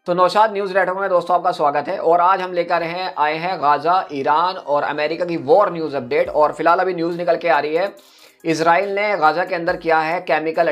तो Naushad news network में दोस्तों आपका स्वागत है। और आज हम लेकर आए हैं गाजा, ईरान और अमेरिका की वॉर न्यूज़ अपडेट। और फिलहाल अभी न्यूज़ निकल के आ रही है, इसराइल ने गाजा के अंदर किया है केमिकल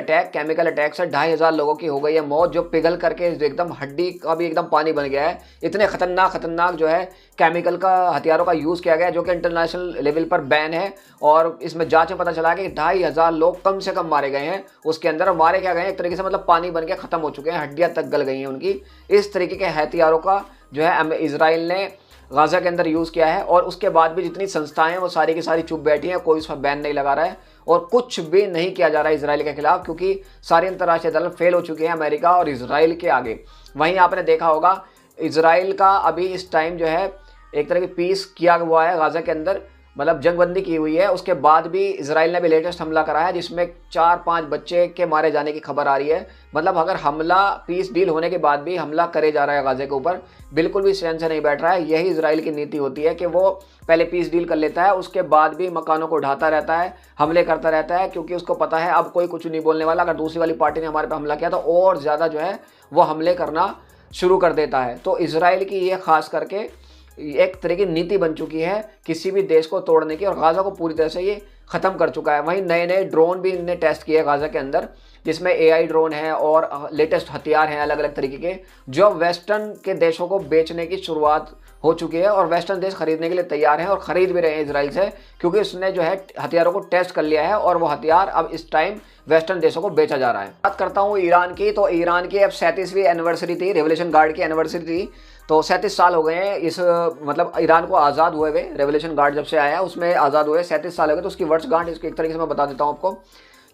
अटैक से 2,500 लोगों की हो गई है मौत, जो पिघल करके एकदम हड्डी का भी एकदम पानी बन गया है। इतने खतरनाक जो है केमिकल का हथियारों का यूज़ किया गया है, जो कि इंटरनेशनल लेवल पर बैन है। और इसमें जांच में पता चला कि 2,500 लोग कम से कम मारे गए हैं उसके अंदर। मारे क्या गए हैं, एक तरीके से मतलब पानी बन के ख़त्म हो चुके हैं, हड्डियाँ तक गल गई हैं उनकी। इस तरीके के हथियारों का जो है इसराइल ने गाजा के अंदर यूज़ किया है। और उसके बाद भी जितनी संस्थाएं हैं वो सारी की सारी चुप बैठी हैं, कोई उस पर बैन नहीं लगा रहा है और कुछ भी नहीं किया जा रहा है इसराइल के खिलाफ, क्योंकि सारी अंतर्राष्ट्रीय अदालत फेल हो चुकी है अमेरिका और इसराइल के आगे। वहीं आपने देखा होगा इसराइल का अभी इस टाइम जो है एक तरह की पीस किया हुआ है गाजा के अंदर, मतलब जंगबंदी की हुई है। उसके बाद भी इसराइल ने भी लेटेस्ट हमला कराया जिसमें 4-5 बच्चे के मारे जाने की खबर आ रही है। मतलब अगर हमला पीस डील होने के बाद भी हमला करे जा रहा है गाजा के ऊपर, बिल्कुल भी चैन से नहीं बैठ रहा है। यही इसराइल की नीति होती है कि वो पहले पीस डील कर लेता है, उसके बाद भी मकानों को ढाता रहता है, हमले करता रहता है, क्योंकि उसको पता है अब कोई कुछ नहीं बोलने वाला। अगर दूसरी वाली पार्टी ने हमारे पे हमला किया तो और ज़्यादा जो है वो हमले करना शुरू कर देता है। तो इसराइल की ये खास करके एक तरह की नीति बन चुकी है किसी भी देश को तोड़ने की, और गाजा को पूरी तरह से ये ख़त्म कर चुका है। वहीं नए नए ड्रोन भी इनने टेस्ट किए गाजा के अंदर, जिसमें AI ड्रोन है और लेटेस्ट हथियार हैं अलग अलग तरीके के, जो वेस्टर्न के देशों को बेचने की शुरुआत हो चुकी है। और वेस्टर्न देश खरीदने के लिए तैयार हैं और ख़रीद भी रहे हैं इसराइल से, क्योंकि उसने जो है हथियारों को टेस्ट कर लिया है और वो हथियार अब इस टाइम वेस्टर्न देशों को बेचा जा रहा है। बात करता हूँ ईरान की, तो ईरान की अब 37वीं एनिवर्सरी थी, रेवोल्यूशन गार्ड की एनिवर्सरी थी। तो 37 साल हो गए हैं इस मतलब ईरान को आज़ाद हुए हुए, रेवोल्यूशन गार्ड जब से आया उसमें आज़ाद हुए 37 साल हो गए। तो उसकी वर्षगांठ इसकी एक तरीके से मैं बता देता हूँ आपको।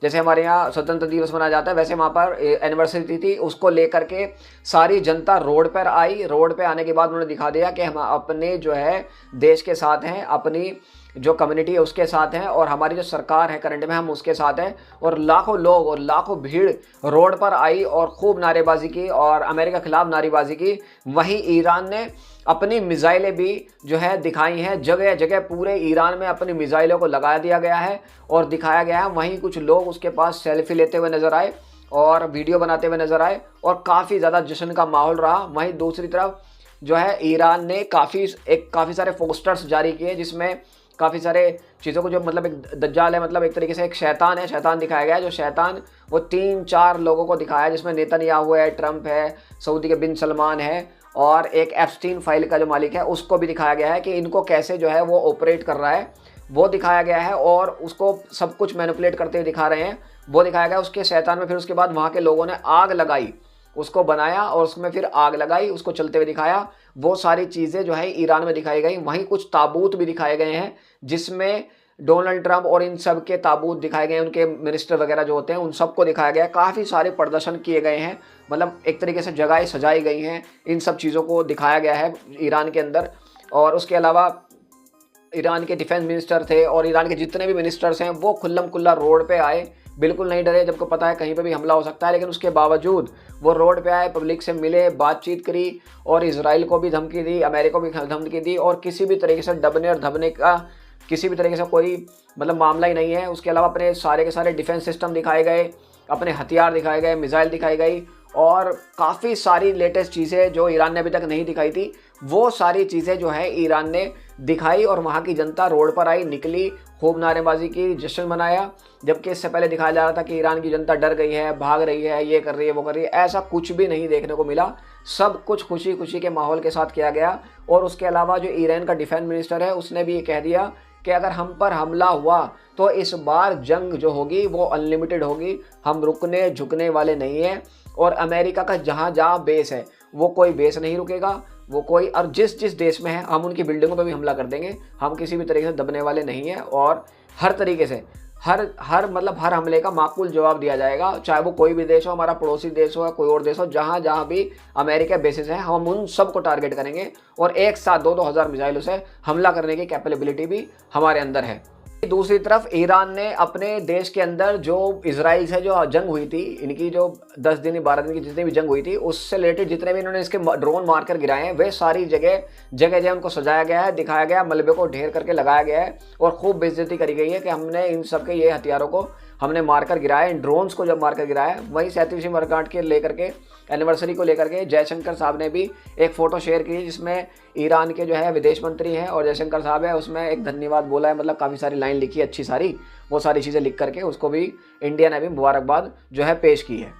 जैसे हमारे यहाँ स्वतंत्र दिवस मनाया जाता है, वैसे वहाँ पर एनिवर्सरी थी, उसको लेकर के सारी जनता रोड पर आई। रोड पे आने के बाद उन्होंने दिखा दिया कि हम अपने जो है देश के साथ हैं, अपनी जो कम्युनिटी है उसके साथ हैं, और हमारी जो सरकार है करंट में हम उसके साथ हैं। और लाखों लोग और लाखों भीड़ रोड पर आई और खूब नारेबाजी की और अमेरिका के खिलाफ नारेबाजी की। वहीं ईरान ने अपनी मिसाइलें भी जो है दिखाई हैं, जगह जगह पूरे ईरान में अपनी मिसाइलों को लगा दिया गया है और दिखाया गया है। वहीं कुछ लोग उसके पास सेल्फी लेते हुए नजर आए और वीडियो बनाते हुए नजर आए और काफ़ी ज़्यादा जश्न का माहौल रहा। वहीं दूसरी तरफ जो है ईरान ने काफ़ी सारे पोस्टर्स जारी किए, जिसमें काफ़ी सारे चीज़ों को, जो मतलब एक दज्जाल है, मतलब एक तरीके से एक शैतान है, शैतान दिखाया गया है। जो शैतान वो 3-4 लोगों को दिखाया है, जिसमें नेतन्याहू है, ट्रंप है, सऊदी के बिन सलमान है और एक एप्स्टीन फाइल का जो मालिक है उसको भी दिखाया गया है कि इनको कैसे जो है वो ऑपरेट कर रहा है, वो दिखाया गया है। और उसको सब कुछ मैनिपुलेट करते हुए दिखा रहे हैं, वो दिखाया गया उसके शैतान में। फिर उसके बाद वहाँ के लोगों ने आग लगाई, उसको बनाया और उसमें फिर आग लगाई, उसको चलते हुए दिखाया। वो सारी चीज़ें जो है ईरान में दिखाई गई। वहीं कुछ ताबूत भी दिखाए गए हैं, जिसमें डोनाल्ड ट्रंप और इन सब के ताबूत दिखाए गए हैं, उनके मिनिस्टर वगैरह जो होते हैं उन सबको दिखाया गया है। काफ़ी सारे प्रदर्शन किए गए हैं, मतलब एक तरीके से जगहें सजाई गई हैं, इन सब चीज़ों को दिखाया गया है ईरान के अंदर। और उसके अलावा ईरान के डिफेंस मिनिस्टर थे और ईरान के जितने भी मिनिस्टर्स हैं वो खुल्लम खुल्ला रोड पे आए, बिल्कुल नहीं डरे, जबकि पता है कहीं पे भी हमला हो सकता है। लेकिन उसके बावजूद वो रोड पे आए, पब्लिक से मिले, बातचीत करी और इसराइल को भी धमकी दी, अमेरिका को भी धमकी दी, और किसी भी तरीके से दबने और धबने का किसी भी तरीके से कोई मतलब मामला ही नहीं है। उसके अलावा अपने सारे के सारे डिफेंस सिस्टम दिखाए गए, अपने हथियार दिखाए गए, मिसाइल दिखाई गई और काफ़ी सारी लेटेस्ट चीज़ें जो ईरान ने अभी तक नहीं दिखाई थी, वो सारी चीज़ें जो है ईरान ने दिखाई। और वहाँ की जनता रोड पर आई, निकली, खूब नारेबाजी की, जश्न मनाया। जबकि इससे पहले दिखाया जा रहा था कि ईरान की जनता डर गई है, भाग रही है, ये कर रही है, वो कर रही है। ऐसा कुछ भी नहीं देखने को मिला, सब कुछ खुशी खुशी के माहौल के साथ किया गया। और उसके अलावा जो ईरान का डिफेंस मिनिस्टर है उसने भी ये कह दिया कि अगर हम पर हमला हुआ तो इस बार जंग जो होगी वो अनलिमिटेड होगी, हम रुकने झुकने वाले नहीं हैं। और अमेरिका का जहाँ जहाँ बेस है वो कोई बेस नहीं रुकेगा, वो कोई, और जिस जिस देश में है हम उनकी बिल्डिंगों पे भी हमला कर देंगे, हम किसी भी तरीके से दबने वाले नहीं हैं। और हर तरीके से हर मतलब हर हमले का माकूल जवाब दिया जाएगा, चाहे वो कोई भी देश हो, हमारा पड़ोसी देश हो या कोई और देश हो, जहाँ जहाँ भी अमेरिका बेसिस है हम उन सबको टारगेट करेंगे। और एक साथ 2-2 हज़ार मिसाइलों से हमला करने की कैपेबिलिटी भी हमारे अंदर है। दूसरी तरफ ईरान ने अपने देश के अंदर जो इसराइल से जो जंग हुई थी, इनकी जो 10 दिन 12 दिन की जितनी भी जंग हुई थी, उससे रिलेटेड जितने भी इन्होंने इसके ड्रोन मारकर गिराए हैं, वे सारी जगह जगह उनको सजाया गया है, दिखाया गया, मलबे को ढेर करके लगाया गया है और खूब बेइज्जती करी गई है कि हमने इन सब के ये हथियारों को हमने मारकर गिराया, इन ड्रोन्स को जब मारकर गिराया, वहीं 37वीं वर्षगांठ के लेकर के एनिवर्सरी को लेकर के जयशंकर साहब ने भी एक फ़ोटो शेयर की जिसमें ईरान के जो है विदेश मंत्री हैं और जयशंकर साहब है, उसमें एक धन्यवाद बोला है, मतलब काफ़ी सारी लाइन लिखी अच्छी सारी, वो सारी चीज़ें लिख करके उसको भी इंडिया ने भी मुबारकबाद जो है पेश की है।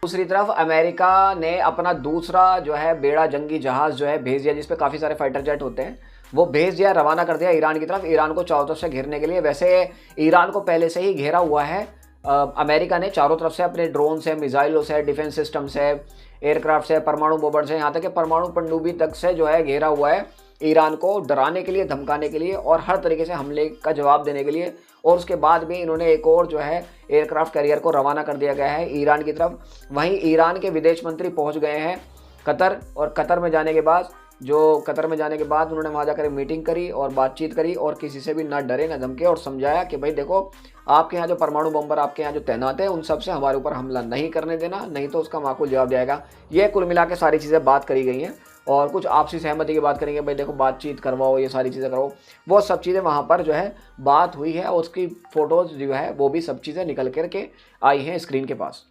दूसरी तरफ अमेरिका ने अपना दूसरा जो है बेड़ा जंगी जहाज़ जो है भेज दिया, जिसपे काफ़ी सारे फाइटर जेट होते हैं, वो भेज दिया, रवाना कर दिया ईरान की तरफ, ईरान को चारों तरफ से घेरने के लिए। वैसे ईरान को पहले से ही घेरा हुआ है अमेरिका ने चारों तरफ से, अपने ड्रोन से, मिसाइलों से, डिफेंस सिस्टम से, एयरक्राफ्ट से, परमाणु बोबर से, यहाँ तक कि परमाणु पनडुब्बी तक से जो है घेरा हुआ है ईरान को डराने के लिए, धमकाने के लिए और हर तरीके से हमले का जवाब देने के लिए। और उसके बाद भी इन्होंने एक और जो है एयरक्राफ्ट कैरियर को रवाना कर दिया गया है ईरान की तरफ। वहीं ईरान के विदेश मंत्री पहुंच गए हैं कतर, और कतर में जाने के बाद उन्होंने वहाँ जाकर मीटिंग करी और बातचीत करी और किसी से भी ना डरे ना धमके, और समझाया कि भाई देखो, आपके यहाँ जो परमाणु बम्बर आपके यहाँ जो तैनात है उन सब से हमारे ऊपर हमला नहीं करने देना, नहीं तो उसका माकूल जवाब जाएगा। ये कुल मिला के सारी चीज़ें बात करी गई हैं और कुछ आपसी सहमति की बात करेंगे, भाई देखो बातचीत करवाओ, ये सारी चीज़ें करो, वो सब चीज़ें वहाँ पर जो है बात हुई है और उसकी फ़ोटोज़ जो है वो भी सब चीज़ें निकल करके आई हैं स्क्रीन के पास।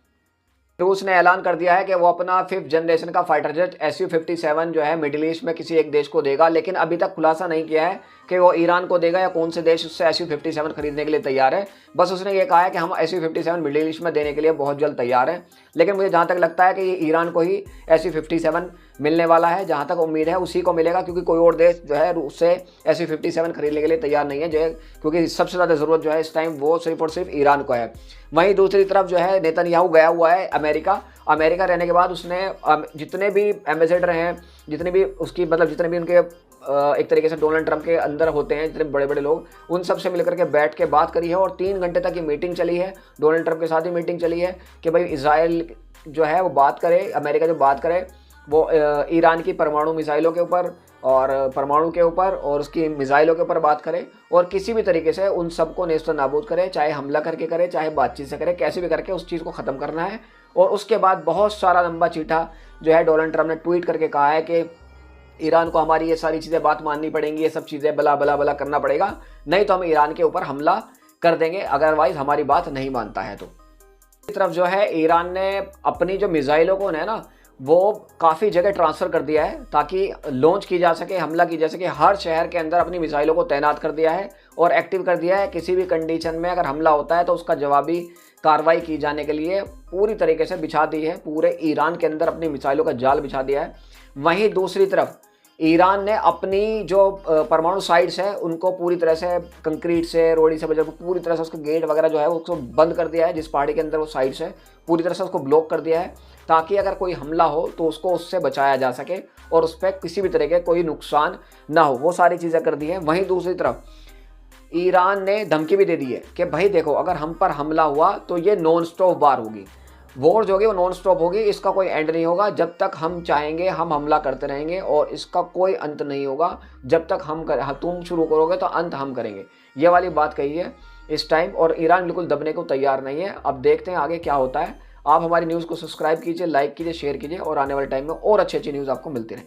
रूस ने ऐलान कर दिया है कि वो अपना 5th जनरेशन का फाइटर जेट Su-57 जो है मिडिल ईस्ट में किसी एक देश को देगा, लेकिन अभी तक खुलासा नहीं किया है कि वो ईरान को देगा या कौन से देश उससे Su-57 खरीदने के लिए तैयार है। बस उसने ये कहा है कि हम Su-57 मिडिल ईस्ट में देने के लिए बहुत जल्द तैयार हैं, लेकिन मुझे जहाँ तक लगता है कि ये ईरान को ही Su-57 मिलने वाला है, जहाँ तक उम्मीद है उसी को मिलेगा, क्योंकि कोई और देश जो है उससे Su-57 खरीदने के लिए तैयार नहीं है, जो क्योंकि सबसे ज़्यादा ज़रूरत जो है इस टाइम वो सिर्फ और सिर्फ ईरान को है। वहीं दूसरी तरफ जो है नेतन्याहू गया हुआ है अमेरिका रहने के बाद उसने जितने भी एम्बेसडर हैं, जितने भी उसकी मतलब जितने भी उनके एक तरीके से डोनाल्ड ट्रंप के अंदर होते हैं जितने बड़े बड़े लोग, उन सब से मिलकर के बैठ के बात करी है और 3 घंटे तक ये मीटिंग चली है। डोनाल्ड ट्रंप के साथ ही मीटिंग चली है कि भाई इजराइल जो है वो बात करे, अमेरिका जो बात करे वो ईरान की परमाणु मिसाइलों के ऊपर और परमाणु के ऊपर और उसकी मिसाइलों के ऊपर बात करे और किसी भी तरीके से उन सबको नेस्त नाबूद करे, चाहे हमला करके करे, चाहे बातचीत से करे, कैसे भी करके उस चीज़ को ख़त्म करना है। और उसके बाद बहुत सारा लंबा चीठा जो है डोनाल्ड ट्रंप ने ट्वीट करके कहा है कि ईरान को हमारी ये सारी चीज़ें बात माननी पड़ेंगी, ये सब चीज़ें बला बला बला करना पड़ेगा, नहीं तो हम ईरान के ऊपर हमला कर देंगे अदरवाइज हमारी बात नहीं मानता है। तो इस तरफ जो है ईरान ने अपनी जो मिसाइलों को है ना वो काफ़ी जगह ट्रांसफ़र कर दिया है ताकि लॉन्च की जा सके, हमला की जा सके। हर शहर के अंदर अपनी मिसाइलों को तैनात कर दिया है और एक्टिव कर दिया है। किसी भी कंडीशन में अगर हमला होता है तो उसका जवाबी कार्रवाई की जाने के लिए पूरी तरीके से बिछा दी है, पूरे ईरान के अंदर अपनी मिसाइलों का जाल बिछा दिया है। वहीं दूसरी तरफ ईरान ने अपनी जो परमाणु साइट्स है उनको पूरी तरह से कंक्रीट से, रोड़ी से पूरी तरह से उसके गेट वगैरह जो है उसको बंद कर दिया है। जिस पहाड़ी के अंदर वो साइट्स है पूरी तरह से उसको ब्लॉक कर दिया है ताकि अगर कोई हमला हो तो उसको उससे बचाया जा सके और उस पर किसी भी तरह के कोई नुकसान ना हो, वो सारी चीज़ें कर दी हैं। वहीं दूसरी तरफ ईरान ने धमकी भी दे दी है कि भाई देखो अगर हम पर हमला हुआ तो ये नॉन स्टॉप वार होगी, वॉर जो होगी वो नॉन स्टॉप होगी, इसका कोई एंड नहीं होगा। जब तक हम चाहेंगे हम हमला करते रहेंगे और इसका कोई अंत नहीं होगा। जब तक तुम शुरू करोगे तो अंत हम करेंगे, ये वाली बात कही है इस टाइम। और ईरान बिल्कुल दबने को तैयार नहीं है। अब देखते हैं आगे क्या होता है। आप हमारी न्यूज़ को सब्सक्राइब कीजिए, लाइक कीजिए, शेयर कीजिए और आने वाले टाइम में और अच्छी अच्छी न्यूज़ आपको मिलती रहेंगी।